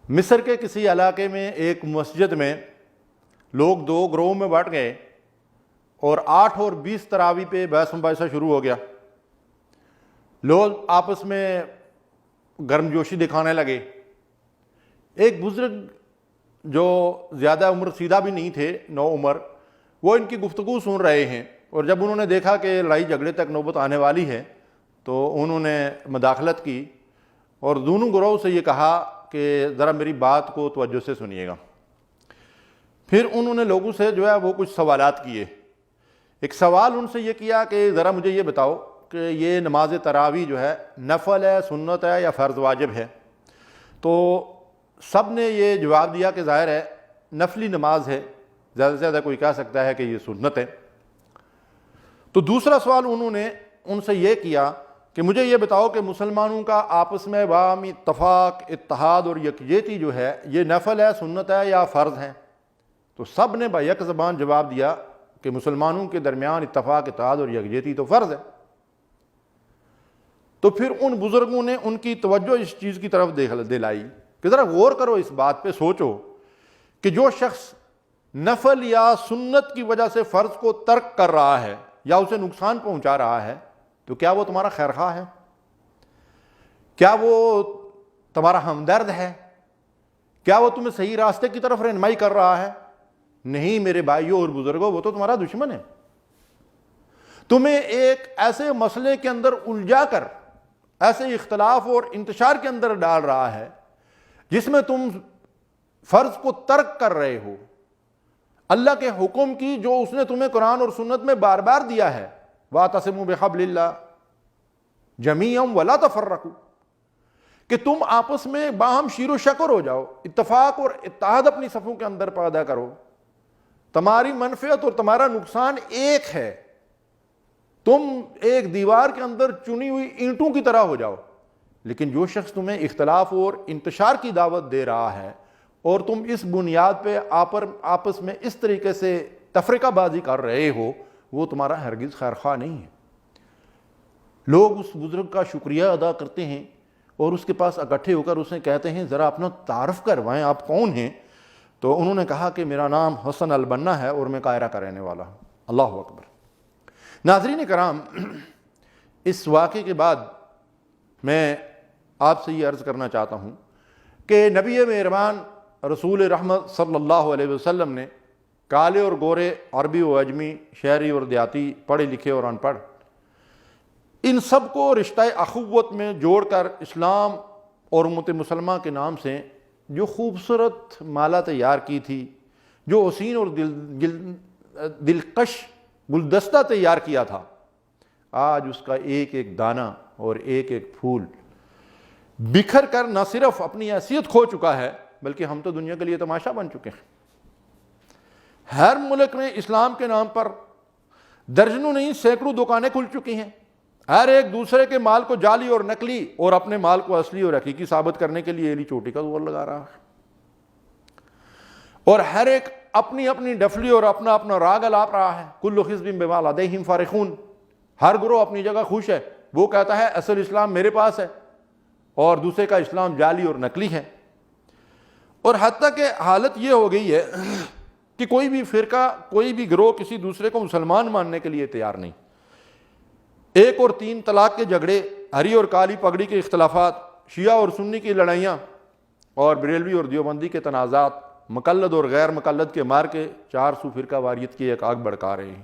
مصر کے کسی علاقے میں ایک مسجد میں لوگ دو گروہوں میں بانٹ گئے اور 8 اور 20 تراویح پہ بحث مباحثہ شروع ہو گیا. لوگ آپس میں گرم جوشی دکھانے لگے. ایک بزرگ جو زیادہ عمر سیدھا بھی نہیں تھے، نو عمر، وہ ان کی گفتگو سن رہے ہیں، اور جب انہوں نے دیکھا کہ لڑائی جھگڑے تک نوبت آنے والی ہے تو انہوں نے مداخلت کی اور دونوں گروہ سے یہ کہا کہ ذرا میری بات کو توجہ سے سنیے گا. پھر انہوں نے لوگوں سے جو ہے وہ کچھ سوالات کیے. ایک سوال ان سے یہ کیا کہ ذرا مجھے یہ بتاؤ کہ یہ نماز تراویح جو ہے نفل ہے، سنت ہے یا فرض واجب ہے؟ تو سب نے یہ جواب دیا کہ ظاہر ہے نفلی نماز ہے، زیادہ سے زیادہ کوئی کہہ سکتا ہے کہ یہ سنت ہے. تو دوسرا سوال انہوں نے ان سے یہ کیا کہ مجھے یہ بتاؤ کہ مسلمانوں کا آپس میں باہمی اتفاق، اتحاد اور یکجہتی جو ہے یہ نفل ہے، سنت ہے یا فرض ہے؟ تو سب نے بیک زبان جواب دیا کہ مسلمانوں کے درمیان اتفاق، اتحاد اور یکجہتی تو فرض ہے. تو پھر ان بزرگوں نے ان کی توجہ اس چیز کی طرف دلائی کہ ذرا غور کرو، اس بات پہ سوچو کہ جو شخص نفل یا سنت کی وجہ سے فرض کو ترک کر رہا ہے یا اسے نقصان پہنچا رہا ہے تو کیا وہ تمہارا خیر خواہ ہے؟ کیا وہ تمہارا ہمدرد ہے؟ کیا وہ تمہیں صحیح راستے کی طرف رہنمائی کر رہا ہے؟ نہیں میرے بھائیوں اور بزرگوں، وہ تو تمہارا دشمن ہے. تمہیں ایک ایسے مسئلے کے اندر الجھا کر ایسے اختلاف اور انتشار کے اندر ڈال رہا ہے جس میں تم فرض کو ترک کر رہے ہو، اللہ کے حکم کی جو اس نے تمہیں قرآن اور سنت میں بار بار دیا ہے، وَاعْتَصِمُوا بِحَبْلِ اللَّهِ جَمِيعًا وَلَا تَفَرَّقُوا، کہ تم آپس میں باہم شیر و شکر ہو جاؤ، اتفاق اور اتحاد اپنی صفوں کے اندر پیدا کرو. تمہاری منفعت اور تمہارا نقصان ایک ہے. تم ایک دیوار کے اندر چنی ہوئی اینٹوں کی طرح ہو جاؤ. لیکن جو شخص تمہیں اختلاف اور انتشار کی دعوت دے رہا ہے اور تم اس بنیاد پہ آپس میں اس طریقے سے تفرقہ بازی کر رہے ہو، وہ تمہارا ہرگز خیر خواہ نہیں ہے. لوگ اس بزرگ کا شکریہ ادا کرتے ہیں اور اس کے پاس اکٹھے ہو کر اسے کہتے ہیں ذرا اپنا تعارف کروائیں، آپ کون ہیں؟ تو انہوں نے کہا کہ میرا نام حسن البنا ہے اور میں قاہرہ کا رہنے والا ہوں. اللہ اکبر. ناظرین کرام، اس واقعے کے بعد میں آپ سے یہ عرض کرنا چاہتا ہوں کہ نبی مہربان رسول رحمت صلی اللہ علیہ وسلم نے کالے اور گورے، عربی و عجمی، شہری اور دیہاتی، پڑھے لکھے اور ان پڑھ، ان سب کو رشتہ اخوت میں جوڑ کر اسلام اور امت مسلمہ کے نام سے جو خوبصورت مالا تیار کی تھی، جو حسین اور دلکش گلدستہ تیار کیا تھا، آج اس کا ایک ایک دانہ اور ایک ایک پھول بکھر کر نہ صرف اپنی حیثیت کھو چکا ہے بلکہ ہم تو دنیا کے لیے تماشا بن چکے ہیں. ہر ملک میں اسلام کے نام پر درجنوں نہیں سینکڑوں دکانیں کھل چکی ہیں. ہر ایک دوسرے کے مال کو جعلی اور نقلی اور اپنے مال کو اصلی اور حقیقی ثابت کرنے کے لیے ایلی چوٹی کا زور لگا رہا ہے. اور ہر ایک اپنی اپنی ڈفلی اور اپنا اپنا راگ الاپ رہا ہے. کل حزب بما لدیہم فرحون. ہر گروہ اپنی جگہ خوش ہے. وہ کہتا ہے اصل اسلام میرے پاس ہے اور دوسرے کا اسلام جعلی اور نقلی ہے. اور حتیٰ کہ حالت یہ ہو گئی ہے کہ کوئی بھی فرقہ، کوئی بھی گروہ کسی دوسرے کو مسلمان ماننے کے لیے تیار نہیں. 1 اور 3 طلاق کے جھگڑے، ہری اور کالی پگڑی کے اختلافات، شیعہ اور سنی کی لڑائیاں اور بریلوی اور دیوبندی کے تنازعات، مقلد اور غیر مقلد کے مار کے 400 فرقہ واریت کی ایک آگ بھڑکا رہے ہیں.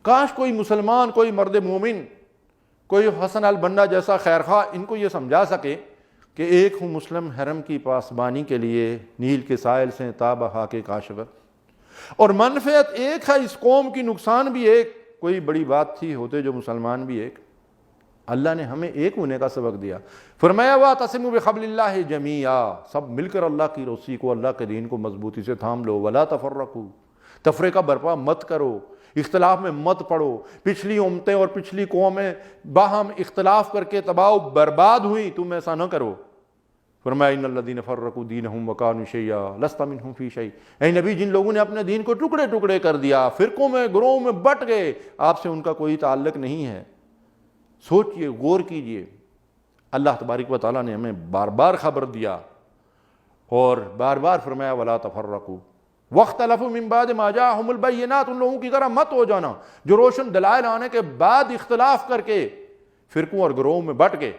کاش کوئی مسلمان، کوئی مرد مومن، کوئی حسن البنا جیسا خیرخواہ ان کو یہ سمجھا سکے کہ ایک ہوں مسلم حرم کی پاسبانی کے لیے نیل کے سائل سے تا بہا کے کاشور، اور منفعت ایک ہے اس قوم کی، نقصان بھی ایک. کوئی بڑی بات تھی ہوتے جو مسلمان بھی ایک. اللہ نے ہمیں ایک ہونے کا سبق دیا. فرمایا وَاعْتَصِمُوا بِحَبْلِ اللَّهِ جَمِيعًا، سب مل کر اللہ کی رسی کو، اللہ کے دین کو مضبوطی سے تھام لو. وَلَا تَفَرَّقُوا، تفریقہ برپا مت کرو، اختلاف میں مت پڑو. پچھلی امتیں اور پچھلی قومیں باہم اختلاف کر کے تباہ و برباد ہوئی، تم ایسا نہ کرو. فرمایا ان الذین فرقوا دینہم وکانوا شیعا لست منہم فی شیء. اے نبی، جن لوگوں نے اپنے دین کو ٹکڑے ٹکڑے کر دیا، فرقوں میں، گروہوں میں بٹ گئے، آپ سے ان کا کوئی تعلق نہیں ہے. سوچئے، غور کیجئے. اللہ تبارک و تعالیٰ نے ہمیں بار بار خبر دیا اور بار بار فرمایا ولا تفرقوا واختلفوا من بعد ما جاءهم البینات، ان لوگوں کی طرح مت ہو جانا جو روشن دلائل آنے کے بعد اختلاف کر کے فرقوں اور گروہوں میں بٹ گئے۔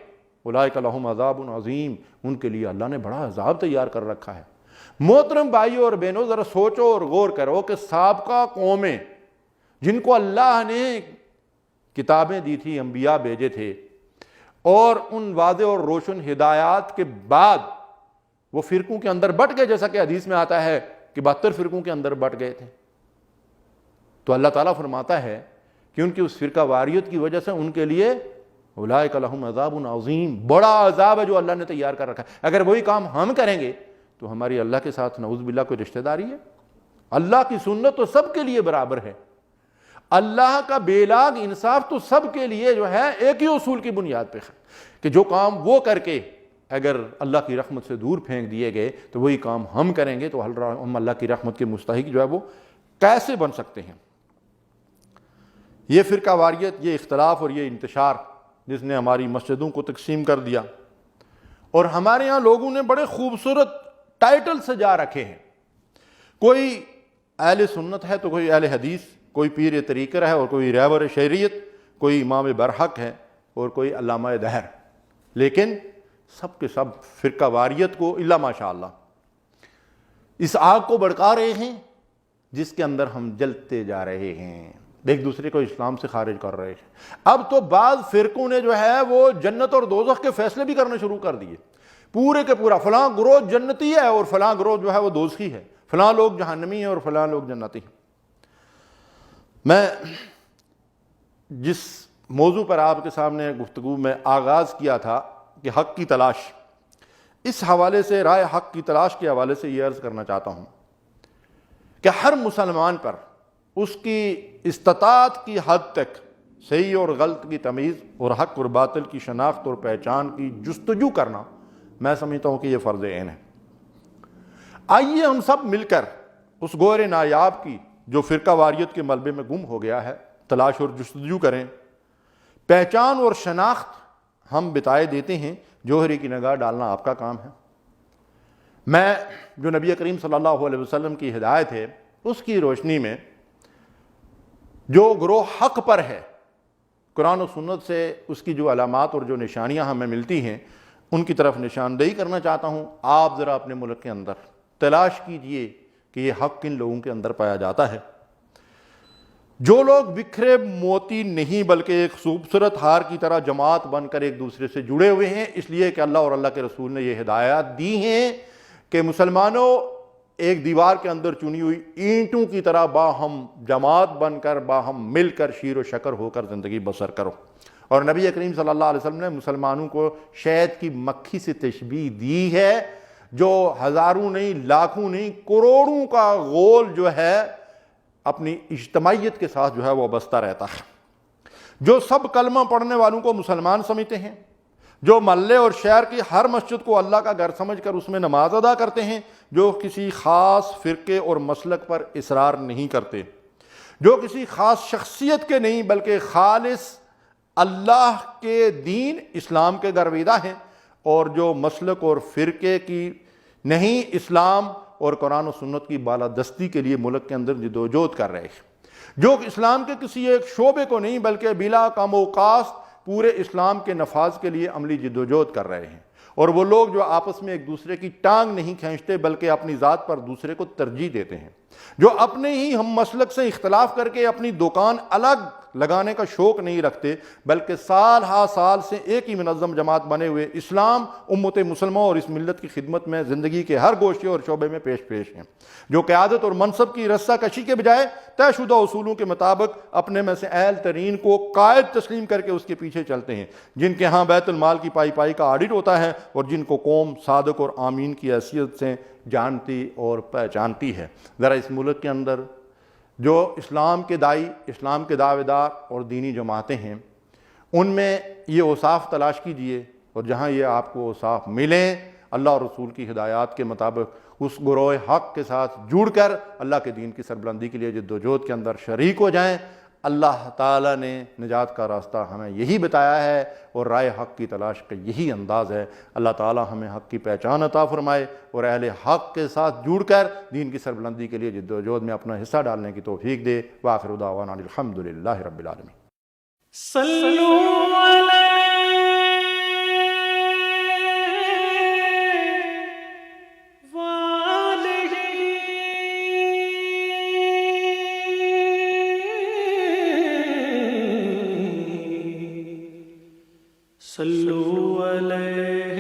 اولئک لہم عذاب عظیم، ان کے لیے اللہ نے بڑا عذاب تیار کر رکھا ہے۔ محترم بھائیوں اور بہنوں، ذرا سوچو اور غور کرو کہ سابقہ قومیں جن کو اللہ نے کتابیں دی تھی، انبیاء بھیجے تھے، اور ان واضح اور روشن ہدایات کے بعد وہ فرقوں کے اندر بٹ گئے، جیسا کہ حدیث میں آتا ہے کہ 72 فرقوں کے اندر بٹ گئے تھے، تو اللہ تعالیٰ فرماتا ہے کہ ان کی اس فرقہ واریت کی وجہ سے ان کے لیے اولئک لہم عذاب عظیم، بڑا عذاب ہے جو اللہ نے تیار کر رکھا ہے۔ اگر وہی کام ہم کریں گے تو ہماری اللہ کے ساتھ نعوذ باللہ کوئی رشتہ داری ہے؟ اللہ کی سنت تو سب کے لیے برابر ہے، اللہ کا بے لاگ انصاف تو سب کے لیے جو ہے ایک ہی اصول کی بنیاد پہ ہے کہ جو کام وہ کر کے اگر اللہ کی رحمت سے دور پھینک دیے گئے تو وہی کام ہم کریں گے تو ہم اللہ کی رحمت کے مستحق جو ہے وہ کیسے بن سکتے ہیں؟ یہ فرقہ واریت، یہ اختلاف اور یہ انتشار جس نے ہماری مسجدوں کو تقسیم کر دیا، اور ہمارے ہاں لوگوں نے بڑے خوبصورت ٹائٹل سجا رکھے ہیں، کوئی اہل سنت ہے تو کوئی اہل حدیث، کوئی پیر طریقہ ہے اور کوئی رہبر شریعت، کوئی امام برحق ہے اور کوئی علامہ دہر، لیکن سب کے سب فرقہ واریت کو الا ماشاء اللہ اس آگ کو بھڑکا رہے ہیں جس کے اندر ہم جلتے جا رہے ہیں، ایک دوسرے کو اسلام سے خارج کر رہے ہیں۔ اب تو بعض فرقوں نے جو ہے وہ جنت اور دوزخ کے فیصلے بھی کرنے شروع کر دیے، پورے کے پورا فلاں گروہ جنتی ہے اور فلاں گروہ جو ہے وہ دوزخی ہے، فلاں لوگ جہنمی ہیں اور فلاں لوگ جنتی ہیں۔ میں جس موضوع پر آپ کے سامنے گفتگو میں آغاز کیا تھا کہ حق کی تلاش، اس حوالے سے رائے حق کی تلاش کے حوالے سے یہ عرض کرنا چاہتا ہوں کہ ہر مسلمان پر اس کی استطاعت کی حد تک صحیح اور غلط کی تمیز اور حق اور باطل کی شناخت اور پہچان کی جستجو کرنا، میں سمجھتا ہوں کہ یہ فرض عین ہے۔ آئیے ہم سب مل کر اس گور نایاب کی جو فرقہ واریت کے ملبے میں گم ہو گیا ہے تلاش اور جستجو کریں۔ پہچان اور شناخت ہم بتائے دیتے ہیں، جوہری کی نگاہ ڈالنا آپ کا کام ہے۔ میں جو نبی کریم صلی اللہ علیہ وسلم کی ہدایت ہے اس کی روشنی میں جو گروہ حق پر ہے، قرآن و سنت سے اس کی جو علامات اور جو نشانیاں ہمیں ملتی ہیں ان کی طرف نشاندہی کرنا چاہتا ہوں۔ آپ ذرا اپنے ملک کے اندر تلاش کیجئے کہ یہ حق کن لوگوں کے اندر پایا جاتا ہے۔ جو لوگ بکھرے موتی نہیں بلکہ ایک خوبصورت ہار کی طرح جماعت بن کر ایک دوسرے سے جڑے ہوئے ہیں، اس لیے کہ اللہ اور اللہ کے رسول نے یہ ہدایات دی ہیں کہ مسلمانوں ایک دیوار کے اندر چنی ہوئی اینٹوں کی طرح باہم جماعت بن کر باہم مل کر شیر و شکر ہو کر زندگی بسر کرو۔ اور نبی کریم صلی اللہ علیہ وسلم نے مسلمانوں کو شہد کی مکھی سے تشبیہ دی ہے، جو ہزاروں نہیں، لاکھوں نہیں، کروڑوں کا غول جو ہے اپنی اجتماعیت کے ساتھ جو ہے وہ بستہ رہتا ہے، جو سب کلمہ پڑھنے والوں کو مسلمان سمجھتے ہیں، جو محلے اور شہر کی ہر مسجد کو اللہ کا گھر سمجھ کر اس میں نماز ادا کرتے ہیں، جو کسی خاص فرقے اور مسلک پر اصرار نہیں کرتے، جو کسی خاص شخصیت کے نہیں بلکہ خالص اللہ کے دین اسلام کے گرویدہ ہیں، اور جو مسلک اور فرقے کی نہیں اسلام اور قرآن و سنت کی بالادستی کے لیے ملک کے اندر جدوجہد کر رہے ہیں، جو اسلام کے کسی ایک شعبے کو نہیں بلکہ بلا کم و کاست پورے اسلام کے نفاذ کے لیے عملی جدوجہد کر رہے ہیں، اور وہ لوگ جو آپس میں ایک دوسرے کی ٹانگ نہیں کھینچتے بلکہ اپنی ذات پر دوسرے کو ترجیح دیتے ہیں، جو اپنے ہی ہم مسلک سے اختلاف کر کے اپنی دکان الگ لگانے کا شوق نہیں رکھتے بلکہ سال ہا سال سے ایک ہی منظم جماعت بنے ہوئے اسلام امت مسلمہ اور اس ملت کی خدمت میں زندگی کے ہر گوشے اور شعبے میں پیش ہیں، جو قیادت اور منصب کی رسہ کشی کے بجائے طے شدہ اصولوں کے مطابق اپنے میں سے اہل ترین کو قائد تسلیم کر کے اس کے پیچھے چلتے ہیں، جن کے ہاں بیت المال کی پائی پائی کا آڈٹ ہوتا ہے اور جن کو قوم صادق اور آمین کی حیثیت سے جانتی اور پہچانتی ہے۔ ذرا اس ملک کے اندر جو اسلام کے دائی، اسلام کے دعوے دار اور دینی جماعتیں ہیں، ان میں یہ اوصاف تلاش کیجئے، اور جہاں یہ آپ کو اوصاف ملیں اللہ اور رسول کی ہدایات کے مطابق اس گروہ حق کے ساتھ جڑ کر اللہ کے دین کی سربلندی کے لیے جدوجہد کے اندر شریک ہو جائیں۔ اللہ تعالیٰ نے نجات کا راستہ ہمیں یہی بتایا ہے اور رائے حق کی تلاش کا یہی انداز ہے۔ اللہ تعالیٰ ہمیں حق کی پہچان عطا فرمائے اور اہل حق کے ساتھ جڑ کر دین کی سربلندی کے لیے جد و جہد میں اپنا حصہ ڈالنے کی توفیق دے۔ وآخر دعوانا الحمدللہ رب العالمین۔ صلوا علیہ